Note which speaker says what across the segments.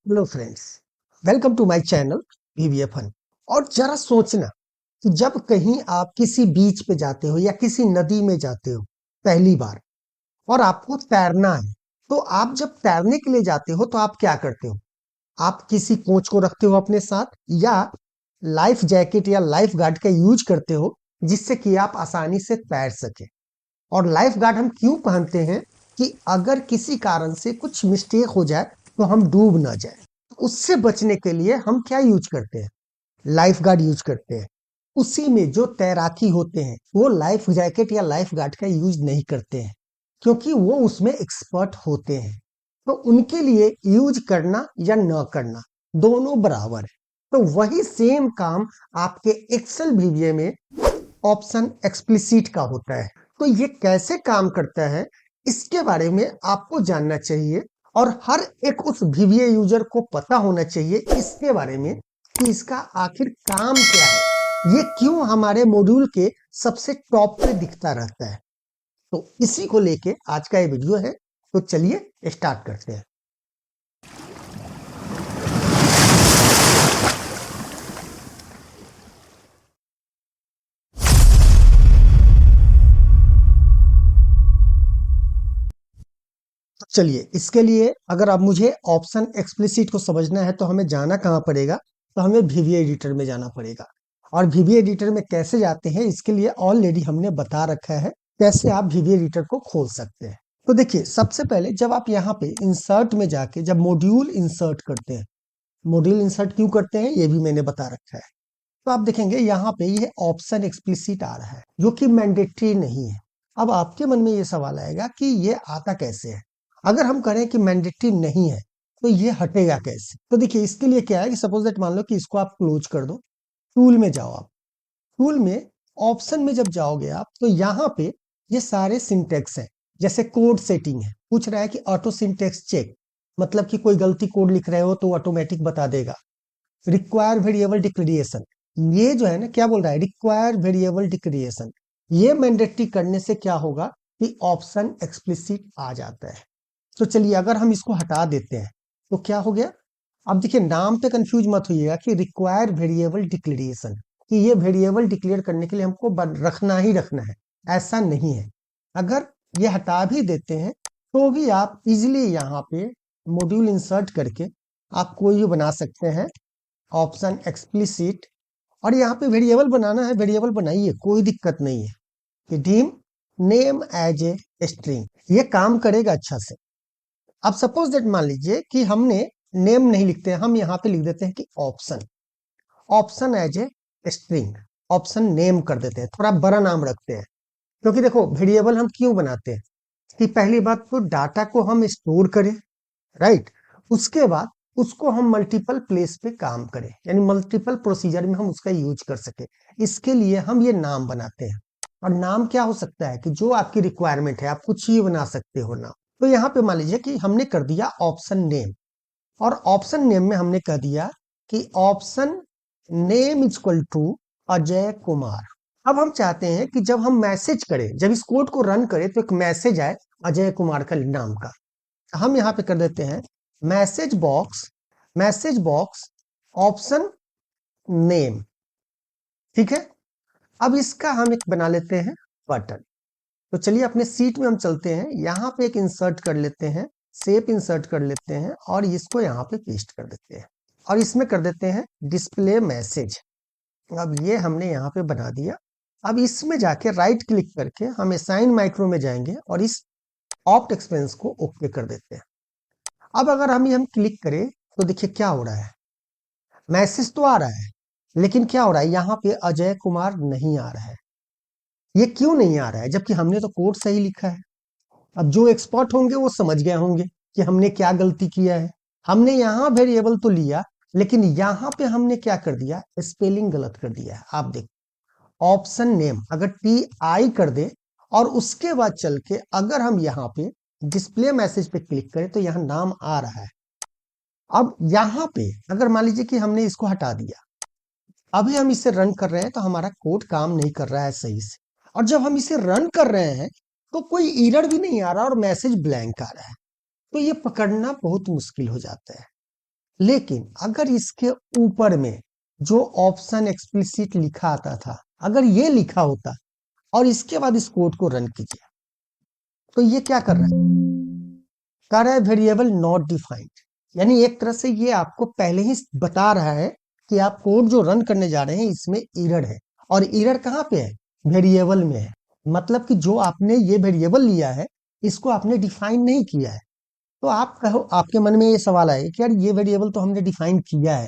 Speaker 1: Hello friends, welcome to my channel वीवीए fun. और जरा सोचना कि जब कहीं आप किसी बीच पे जाते हो या किसी नदी में जाते हो पहली बार और आपको तैरना है, तो आप जब तैरने के लिए जाते हो तो आप क्या करते हो? आप किसी कोच को रखते हो अपने साथ या लाइफ जैकेट या लाइफ गार्ड का यूज करते हो जिससे कि आप आसानी से तैर सके। और लाइफ गार्ड हम क्यों पहनते हैं? कि अगर किसी कारण से कुछ मिस्टेक हो जाए तो हम डूब ना जाए। उससे बचने के लिए हम क्या यूज करते हैं? लाइफ गार्ड यूज करते हैं। उसी में जो तैराकी होते हैं वो लाइफ जैकेट या लाइफ गार्ड का यूज नहीं करते हैं क्योंकि वो उसमें एक्सपर्ट होते हैं। तो उनके लिए यूज करना या न करना दोनों बराबर है। तो वही सेम काम आपके एक्सेल वीवीए में ऑप्शन एक्सप्लिसिट का होता है। तो ये कैसे काम करता है इसके बारे में आपको जानना चाहिए और हर एक उस वीवीए यूजर को पता होना चाहिए इसके बारे में कि इसका आखिर काम क्या है, ये क्यों हमारे मॉड्यूल के सबसे टॉप पे दिखता रहता है। तो इसी को लेके आज का ये वीडियो है। तो चलिए स्टार्ट करते हैं। तो चलिए, इसके लिए अगर अब मुझे ऑप्शन एक्सप्लिसिट को समझना है तो हमें जाना कहाँ पड़ेगा? तो हमें वीवीए एडिटर में जाना पड़ेगा। और वीवीए एडिटर में कैसे जाते हैं इसके लिए ऑलरेडी हमने बता रखा है कैसे आप वीवीए एडिटर को खोल सकते हैं। तो देखिए, सबसे पहले जब आप यहाँ पे इंसर्ट में जाके जब मॉड्यूल इंसर्ट करते हैं, मॉड्यूल इंसर्ट क्यों करते हैं ये भी मैंने बता रखा है। तो आप देखेंगे यहाँ पे ये ऑप्शन एक्सप्लिसिट आ रहा है जो कि मैंडेटरी नहीं है। अब आपके मन में ये सवाल आएगा कि ये आता कैसे है? अगर हम करें कि मैंडेटरी नहीं है तो ये हटेगा कैसे? तो देखिए, इसके लिए क्या है कि सपोज दैट मान लो कि इसको आप क्लोज कर दो, टूल में जाओ। आप टूल में ऑप्शन में जब जाओगे आप तो यहाँ पे ये सारे सिंटेक्स हैं। जैसे कोड सेटिंग है, पूछ रहा है कि ऑटो सिंटेक्स चेक, मतलब कि कोई गलती कोड लिख रहे हो तो ऑटोमेटिक बता देगा। रिक्वायर वेरिएबल डिक्लेरेशन, ये जो है ना, क्या बोल रहा है? Require variable declaration. ये मैंडेटरी करने से क्या होगा कि ऑप्शन एक्सप्लिसिट आ जाता है। तो चलिए, अगर हम इसको हटा देते हैं तो क्या हो गया? अब देखिए, नाम पे कंफ्यूज मत होइएगा कि रिक्वायर वेरिएबल डिक्लेरेशन, कि ये वेरिएबल डिक्लेयर करने के लिए हमको रखना ही रखना है, ऐसा नहीं है। अगर ये हटा भी देते हैं तो भी आप इजिली यहाँ पे मॉड्यूल इंसर्ट करके आप कोई भी बना सकते हैं ऑप्शन एक्सप्लिसिट। और यहाँ पे वेरिएबल बनाना है, वेरिएबल बनाइए, कोई दिक्कत नहीं है। कि dim name as a string, ये काम करेगा अच्छा से। अब सपोज दैट मान लीजिए कि हमने नेम नहीं लिखते हैं, हम यहाँ पे लिख देते हैं कि option, option as a string, option name कर देते हैं, थोड़ा बड़ा नाम रखते हैं। क्योंकि देखो, वेरिएबल हम क्यों बनाते हैं कि पहली बात तो डाटा को हम स्टोर करें, राइट। उसके बाद उसको हम मल्टीपल प्लेस पे काम करें, यानी मल्टीपल प्रोसीजर में हम उसका यूज कर सके। इसके लिए हम ये नाम बनाते हैं। और नाम क्या हो सकता है कि जो आपकी रिक्वायरमेंट है, आप कुछ ही बना सकते हो नाम। तो यहाँ पे मान लीजिए कि हमने कर दिया ऑप्शन नेम, और ऑप्शन नेम में हमने कह दिया कि option name is equal to Ajay Kumar. अब हम चाहते हैं कि जब हम मैसेज करें, जब इस कोड को रन करें तो एक मैसेज आए अजय कुमार का नाम का। हम यहाँ पे कर देते हैं message box, message box option name. ठीक है। अब इसका हम एक बना लेते हैं बटन। तो चलिए, अपने सीट में हम चलते हैं, यहाँ पे एक इंसर्ट कर लेते हैं, शेप इंसर्ट कर लेते हैं और इसको यहाँ पे पेस्ट कर देते हैं। और इसमें कर देते हैं डिस्प्ले मैसेज। अब ये हमने यहाँ पे बना दिया। अब इसमें जाके राइट क्लिक करके हम असाइन माइक्रो में जाएंगे और इस ऑप्ट एक्सपेंस को ओके कर देते हैं। अब अगर हम क्लिक करें तो देखिए क्या हो रहा है। मैसेज तो आ रहा है, लेकिन क्या हो रहा है, यहाँ पे अजय कुमार नहीं आ रहा है। ये क्यों नहीं आ रहा है जबकि हमने तो कोड सही लिखा है? अब जो एक्सपर्ट होंगे वो समझ गए होंगे कि हमने क्या गलती किया है। हमने यहाँ वेरिएबल तो लिया, लेकिन यहाँ पे हमने क्या कर दिया, स्पेलिंग गलत कर दिया है। आप देखो, ऑप्शन नेम अगर टी आई कर दे और उसके बाद चल के अगर हम यहाँ पे डिस्प्ले मैसेज पे क्लिक करें तो यहाँ नाम आ रहा है। अब यहाँ पे अगर मान लीजिए कि हमने इसको हटा दिया, अभी हम इसे रन कर रहे हैं तो हमारा कोड काम नहीं कर रहा है सही से। और जब हम इसे रन कर रहे हैं तो कोई एरर भी नहीं आ रहा और मैसेज ब्लैंक आ रहा है। तो ये पकड़ना बहुत मुश्किल हो जाता है। लेकिन अगर इसके ऊपर में जो ऑप्शन एक्सप्लिसिट लिखा आता था, अगर ये लिखा होता और इसके बाद इस कोड को रन कीजिए, तो ये क्या कर रहा है, कह रहा है वेरिएबल नॉट डिफाइंड। यानी एक तरह से ये आपको पहले ही बता रहा है कि आप कोड जो रन करने जा रहे हैं इसमें एरर है। और एरर कहाँ पे है, वेरिएबल में है। मतलब कि जो आपने ये वेरिएबल लिया है इसको आपने डिफाइन नहीं किया है। तो आप कहो, आपके मन में ये सवाल आए कि यार ये वेरिएबल तो हमने डिफाइन किया है,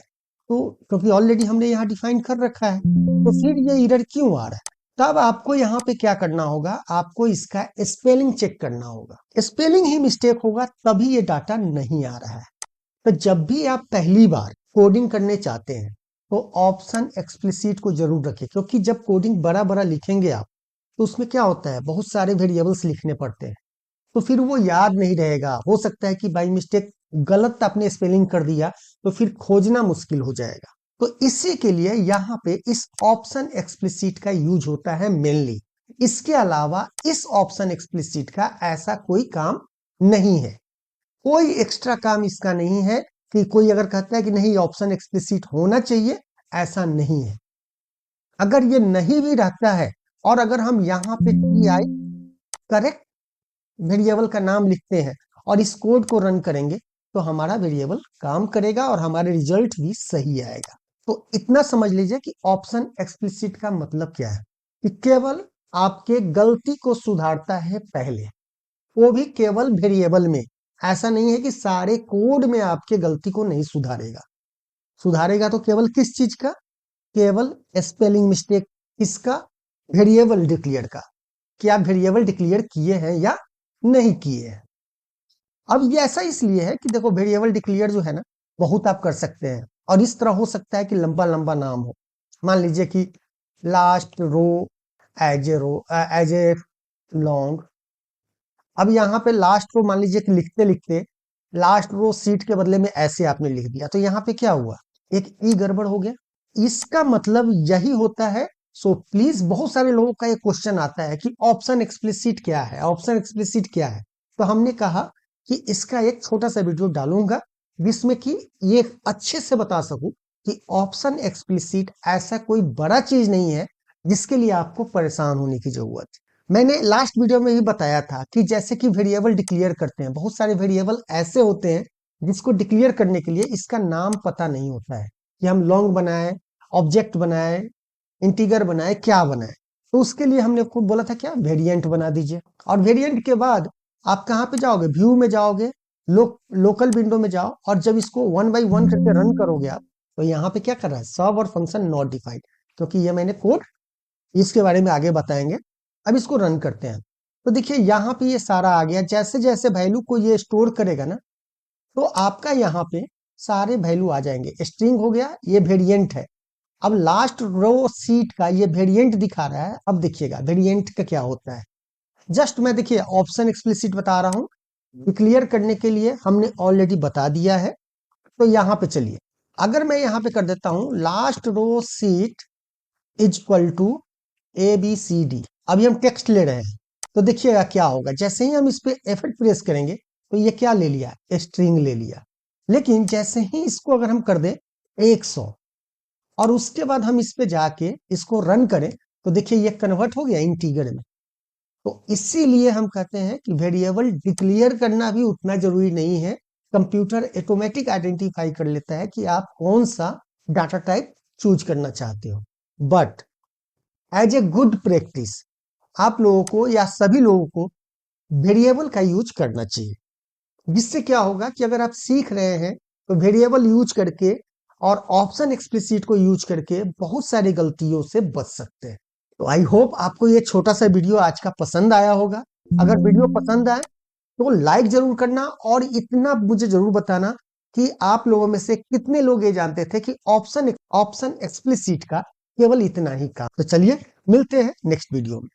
Speaker 1: तो क्योंकि ऑलरेडी हमने यहाँ डिफाइन कर रखा है, तो फिर ये एरर क्यों आ रहा है। तब आपको यहाँ पे क्या करना होगा, आपको इसका स्पेलिंग चेक करना होगा। स्पेलिंग ही मिस्टेक होगा तभी ये डाटा नहीं आ रहा है। तो जब भी आप पहली बार कोडिंग करने चाहते हैं तो ऑप्शन एक्सप्लिसिट को जरूर रखें, क्योंकि जब कोडिंग बड़ा बड़ा लिखेंगे आप, तो उसमें क्या होता है, बहुत सारे वेरिएबल्स लिखने पड़ते हैं, तो फिर वो याद नहीं रहेगा। हो सकता है कि बाई मिस्टेक गलत आपने स्पेलिंग कर दिया, तो फिर खोजना मुश्किल हो जाएगा। तो इसी के लिए यहाँ पे इस ऑप्शन एक्सप्लिसिट का यूज होता है मेनली। इसके अलावा इस ऑप्शन एक्सप्लिसिट का ऐसा कोई काम नहीं है, कोई एक्स्ट्रा काम इसका नहीं है कि कोई अगर कहता है कि नहीं ऑप्शन एक्सप्लिसिट होना चाहिए, ऐसा नहीं है। अगर ये नहीं भी रहता है और अगर हम यहाँ पे TI करेक्ट वेरिएबल का नाम लिखते हैं और इस कोड को रन करेंगे, तो हमारा वेरिएबल काम करेगा और हमारे रिजल्ट भी सही आएगा। तो इतना समझ लीजिए कि ऑप्शन एक्सप्लिसिट का मतलब क्या है, कि केवल आपके गलती को सुधारता है पहले, वो भी केवल वेरिएबल में। ऐसा नहीं है कि सारे कोड में आपके गलती को नहीं सुधारेगा। सुधारेगा तो केवल किस चीज का, केवल स्पेलिंग मिस्टेक। इसका, वेरिएबल डिक्लेयर का, कि आप वेरिएबल डिक्लेयर किए हैं या नहीं किए हैं। अब ये ऐसा इसलिए है कि देखो वेरिएबल डिक्लेयर जो है ना, बहुत आप कर सकते हैं। और इस तरह हो सकता है कि लंबा लंबा नाम हो, मान लीजिए कि last row as a long. अब यहाँ पे लास्ट रो मान लीजिए कि लिखते लिखते लास्ट रो सीट के बदले में ऐसे आपने लिख दिया, तो यहाँ पे क्या हुआ, एक ई गड़बड़ हो गया। इसका मतलब यही होता है। सो प्लीज, बहुत सारे लोगों का ये क्वेश्चन आता है कि ऑप्शन एक्सप्लिसिट क्या है, ऑप्शन एक्सप्लिसिट क्या है। तो हमने कहा कि इसका एक छोटा सा वीडियो डालूंगा जिसमें कि ये अच्छे से बता सकूं कि ऑप्शन एक्सप्लिसिट ऐसा कोई बड़ा चीज नहीं है जिसके लिए आपको परेशान होने की जरूरत है। मैंने लास्ट वीडियो में भी बताया था कि जैसे कि वेरिएबल डिक्लेयर करते हैं, बहुत सारे वेरिएबल ऐसे होते हैं जिसको डिक्लेयर करने के लिए इसका नाम पता नहीं होता है, कि हम लॉन्ग बनाए, ऑब्जेक्ट बनाए, इंटीगर बनाए, क्या बनाए। तो उसके लिए हमने खुद बोला था क्या, वेरिएंट बना दीजिए। और वेरिएंट के बाद आप कहाँ पे जाओगे, व्यू में जाओगे, लोकल विंडो में जाओ, और जब इसको 1 बाई 1 करके रन करोगे आप, तो यहाँ पे क्या कर रहा है, सब और फंक्शन नॉट डिफाइंड। क्योंकि ये मैंने कोड इसके बारे में आगे बताएंगे। अब इसको रन करते हैं, तो देखिए यहाँ पे ये सारा आ गया। जैसे जैसे वैल्यू को ये स्टोर करेगा ना, तो आपका यहाँ पे सारे वैल्यू आ जाएंगे। स्ट्रिंग हो गया, ये वेरिएंट है। अब लास्ट रो सीट का ये वेरिएंट दिखा रहा है। अब देखिएगा वेरिएंट का क्या होता है। जस्ट मैं देखिए ऑप्शन एक्सप्लिसिट बता रहा हूं, क्लियर करने के लिए हमने ऑलरेडी बता दिया है। तो यहाँ पे चलिए, अगर मैं यहाँ पे कर देता हूं last row seat is equal to ABCD। अभी हम टेक्स्ट ले रहे हैं, तो देखिएगा क्या होगा। जैसे ही हम इस पे F8 प्रेस करेंगे, तो ये क्या ले लिया, स्ट्रिंग ले लिया। लेकिन जैसे ही इसको अगर हम कर दें 100 और उसके बाद हम इस पे जाके इसको रन करें, तो देखिए ये कन्वर्ट हो गया इंटीगर में। तो इसीलिए हम कहते हैं कि वेरिएबल डिक्लेयर करना भी उतना जरूरी नहीं है। कंप्यूटर ऑटोमेटिक आइडेंटिफाई कर लेता है कि आप कौन सा डाटा टाइप चूज करना चाहते हो। But as a good practice आप लोगों को या सभी लोगों को वेरिएबल का यूज करना चाहिए। जिससे क्या होगा कि अगर आप सीख रहे हैं तो वेरिएबल यूज करके और ऑप्शन एक्सप्लिसिट को यूज करके बहुत सारी गलतियों से बच सकते हैं। तो आई होप आपको ये छोटा सा वीडियो आज का पसंद आया होगा। अगर वीडियो पसंद आए तो लाइक जरूर करना, और इतना मुझे जरूर बताना कि आप लोगों में से कितने लोग ये जानते थे कि ऑप्शन ऑप्शन एक्सप्लिसिट का केवल इतना ही काम। तो चलिए मिलते हैं नेक्स्ट वीडियो में।